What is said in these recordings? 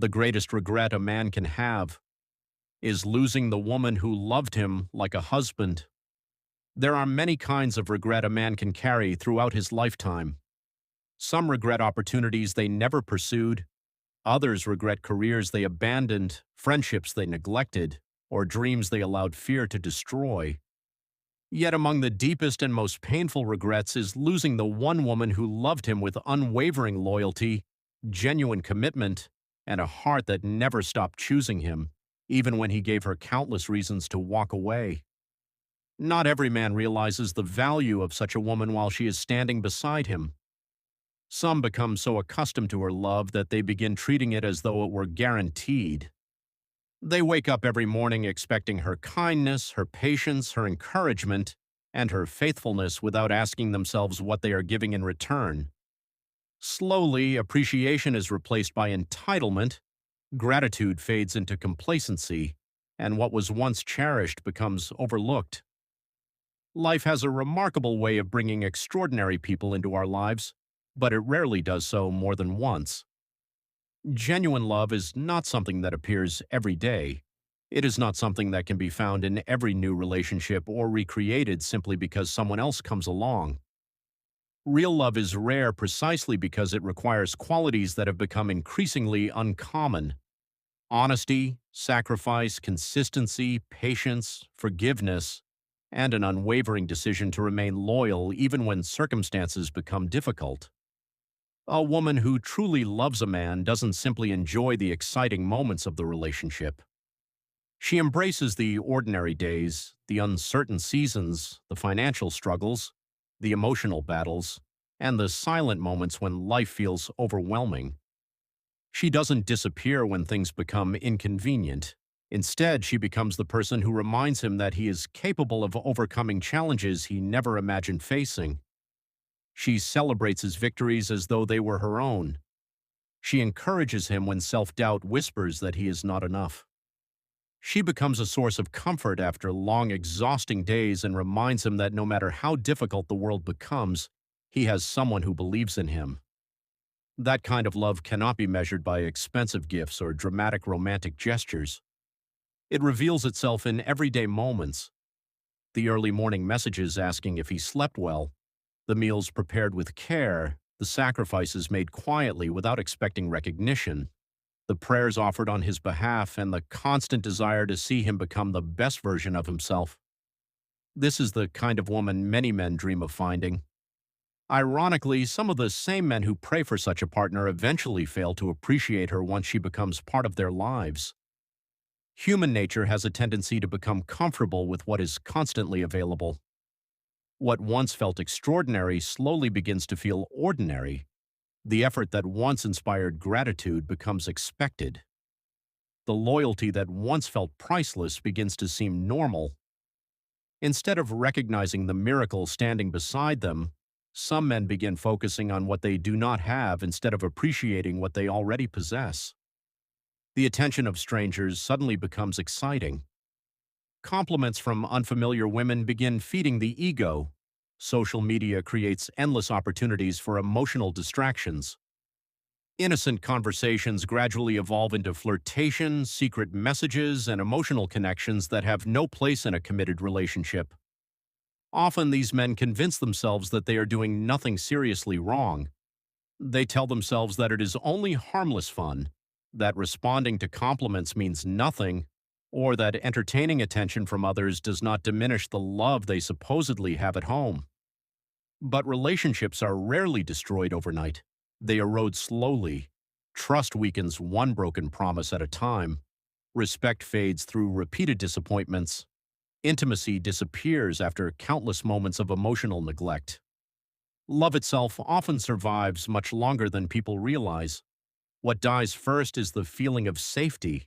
The greatest regret a man can have is losing the woman who loved him like a husband. There are many kinds of regret a man can carry throughout his lifetime. Some regret opportunities they never pursued, others regret careers they abandoned, friendships they neglected, or dreams they allowed fear to destroy. Yet among the deepest and most painful regrets is losing the one woman who loved him with unwavering loyalty, genuine commitment, and a heart that never stopped choosing him, even when he gave her countless reasons to walk away. Not every man realizes the value of such a woman while she is standing beside him. Some become so accustomed to her love that they begin treating it as though it were guaranteed. They wake up every morning expecting her kindness, her patience, her encouragement, and her faithfulness without asking themselves what they are giving in return. Slowly, appreciation is replaced by entitlement, gratitude fades into complacency, and what was once cherished becomes overlooked. Life has a remarkable way of bringing extraordinary people into our lives, but it rarely does so more than once. Genuine love is not something that appears every day. It is not something that can be found in every new relationship or recreated simply because someone else comes along. Real love is rare precisely because it requires qualities that have become increasingly uncommon. Honesty, sacrifice, consistency, patience, forgiveness, and an unwavering decision to remain loyal even when circumstances become difficult. A woman who truly loves a man doesn't simply enjoy the exciting moments of the relationship. She embraces the ordinary days, the uncertain seasons, the financial struggles, the emotional battles, and the silent moments when life feels overwhelming. She doesn't disappear when things become inconvenient. Instead, she becomes the person who reminds him that he is capable of overcoming challenges he never imagined facing. She celebrates his victories as though they were her own. She encourages him when self-doubt whispers that he is not enough. She becomes a source of comfort after long, exhausting days and reminds him that no matter how difficult the world becomes, he has someone who believes in him. That kind of love cannot be measured by expensive gifts or dramatic romantic gestures. It reveals itself in everyday moments. The early morning messages asking if he slept well, the meals prepared with care, the sacrifices made quietly without expecting recognition, the prayers offered on his behalf, and the constant desire to see him become the best version of himself. This is the kind of woman many men dream of finding. Ironically, some of the same men who pray for such a partner eventually fail to appreciate her once she becomes part of their lives. Human nature has a tendency to become comfortable with what is constantly available. What once felt extraordinary slowly begins to feel ordinary. The effort that once inspired gratitude becomes expected. The loyalty that once felt priceless begins to seem normal. Instead of recognizing the miracle standing beside them, some men begin focusing on what they do not have instead of appreciating what they already possess. The attention of strangers suddenly becomes exciting. Compliments from unfamiliar women begin feeding the ego. Social media creates endless opportunities for emotional distractions. Innocent conversations gradually evolve into flirtation, secret messages, and emotional connections that have no place in a committed relationship. Often these men convince themselves that they are doing nothing seriously wrong. They tell themselves that it is only harmless fun, that responding to compliments means nothing, or that entertaining attention from others does not diminish the love they supposedly have at home. But relationships are rarely destroyed overnight. They erode slowly. Trust weakens one broken promise at a time. Respect fades through repeated disappointments. Intimacy disappears after countless moments of emotional neglect. Love itself often survives much longer than people realize. What dies first is the feeling of safety.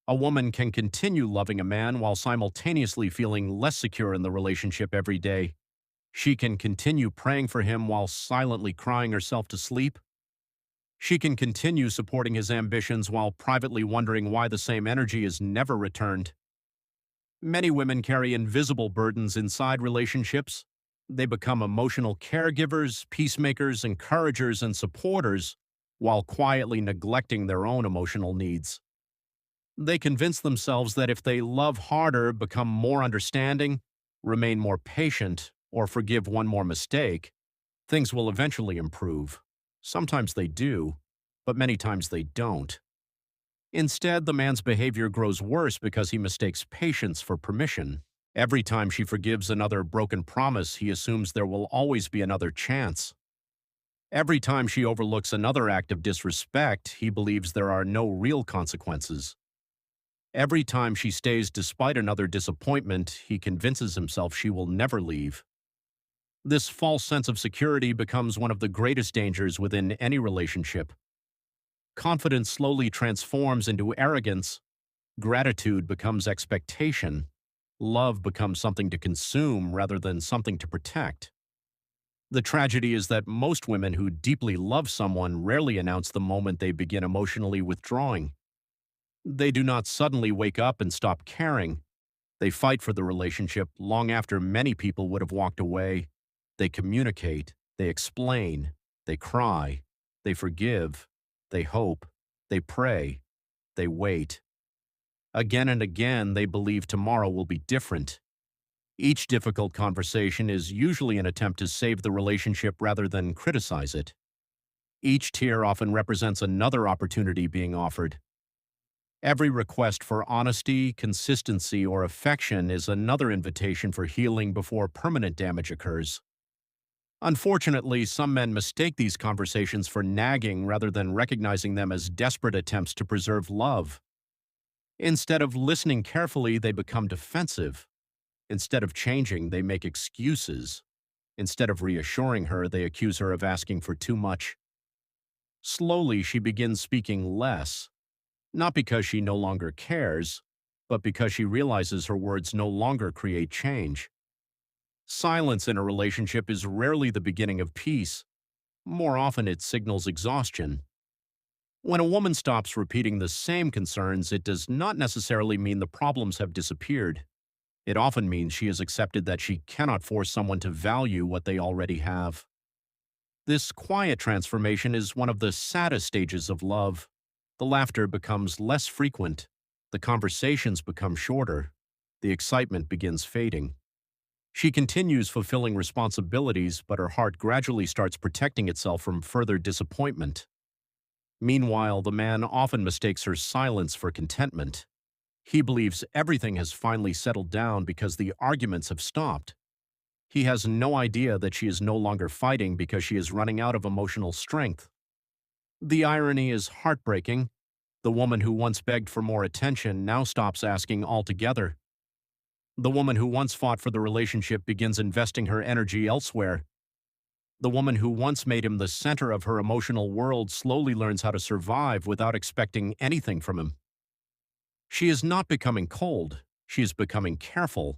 A woman can continue loving a man while simultaneously feeling less secure in the relationship every day. She can continue praying for him while silently crying herself to sleep. She can continue supporting his ambitions while privately wondering why the same energy is never returned. Many women carry invisible burdens inside relationships. They become emotional caregivers, peacemakers, encouragers, and supporters, while quietly neglecting their own emotional needs. They convince themselves that if they love harder, become more understanding, remain more patient, or forgive one more mistake, things will eventually improve. Sometimes they do, but many times they don't. Instead, the man's behavior grows worse because he mistakes patience for permission. Every time she forgives another broken promise, he assumes there will always be another chance. Every time she overlooks another act of disrespect, he believes there are no real consequences. Every time she stays despite another disappointment, he convinces himself she will never leave. This false sense of security becomes one of the greatest dangers within any relationship. Confidence slowly transforms into arrogance, gratitude becomes expectation, love becomes something to consume rather than something to protect. The tragedy is that most women who deeply love someone rarely announce the moment they begin emotionally withdrawing. They do not suddenly wake up and stop caring. They fight for the relationship long after many people would have walked away. They communicate, they explain, they cry, they forgive, they hope, they pray, they wait. Again and again, they believe tomorrow will be different. Each difficult conversation is usually an attempt to save the relationship rather than criticize it. Each tear often represents another opportunity being offered. Every request for honesty, consistency, or affection is another invitation for healing before permanent damage occurs. Unfortunately, some men mistake these conversations for nagging rather than recognizing them as desperate attempts to preserve love. Instead of listening carefully, they become defensive. Instead of changing, they make excuses. Instead of reassuring her, they accuse her of asking for too much. Slowly, she begins speaking less, not because she no longer cares, but because she realizes her words no longer create change. Silence in a relationship is rarely the beginning of peace. More often, it signals exhaustion. When a woman stops repeating the same concerns, it does not necessarily mean the problems have disappeared. It often means she has accepted that she cannot force someone to value what they already have. This quiet transformation is one of the saddest stages of love. The laughter becomes less frequent, the conversations become shorter, the excitement begins fading. She continues fulfilling responsibilities, but her heart gradually starts protecting itself from further disappointment. Meanwhile, the man often mistakes her silence for contentment. He believes everything has finally settled down because the arguments have stopped. He has no idea that she is no longer fighting because she is running out of emotional strength. The irony is heartbreaking. The woman who once begged for more attention now stops asking altogether. The woman who once fought for the relationship begins investing her energy elsewhere. The woman who once made him the center of her emotional world slowly learns how to survive without expecting anything from him. She is not becoming cold, she is becoming careful.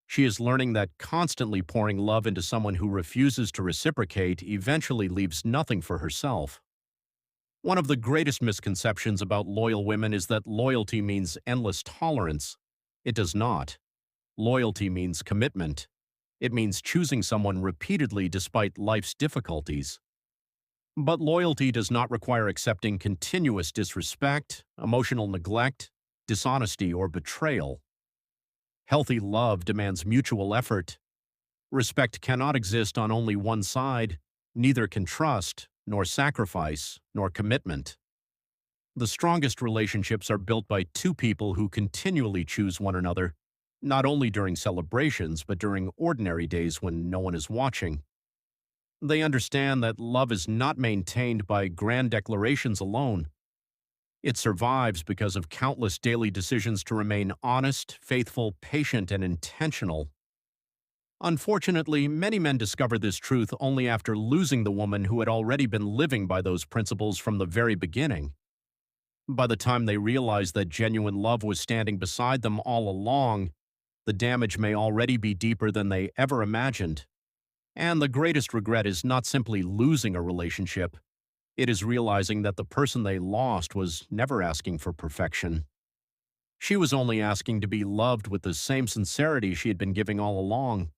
She is learning that constantly pouring love into someone who refuses to reciprocate eventually leaves nothing for herself. One of the greatest misconceptions about loyal women is that loyalty means endless tolerance. It does not. Loyalty means commitment. It means choosing someone repeatedly despite life's difficulties. But loyalty does not require accepting continuous disrespect, emotional neglect, dishonesty, or betrayal. Healthy love demands mutual effort. Respect cannot exist on only one side. Neither can trust, nor sacrifice, nor commitment. The strongest relationships are built by two people who continually choose one another, not only during celebrations, but during ordinary days when no one is watching. They understand that love is not maintained by grand declarations alone. It survives because of countless daily decisions to remain honest, faithful, patient, and intentional. Unfortunately, many men discover this truth only after losing the woman who had already been living by those principles from the very beginning. By the time they realize that genuine love was standing beside them all along, the damage may already be deeper than they ever imagined. And the greatest regret is not simply losing a relationship. It is realizing that the person they lost was never asking for perfection. She was only asking to be loved with the same sincerity she had been giving all along.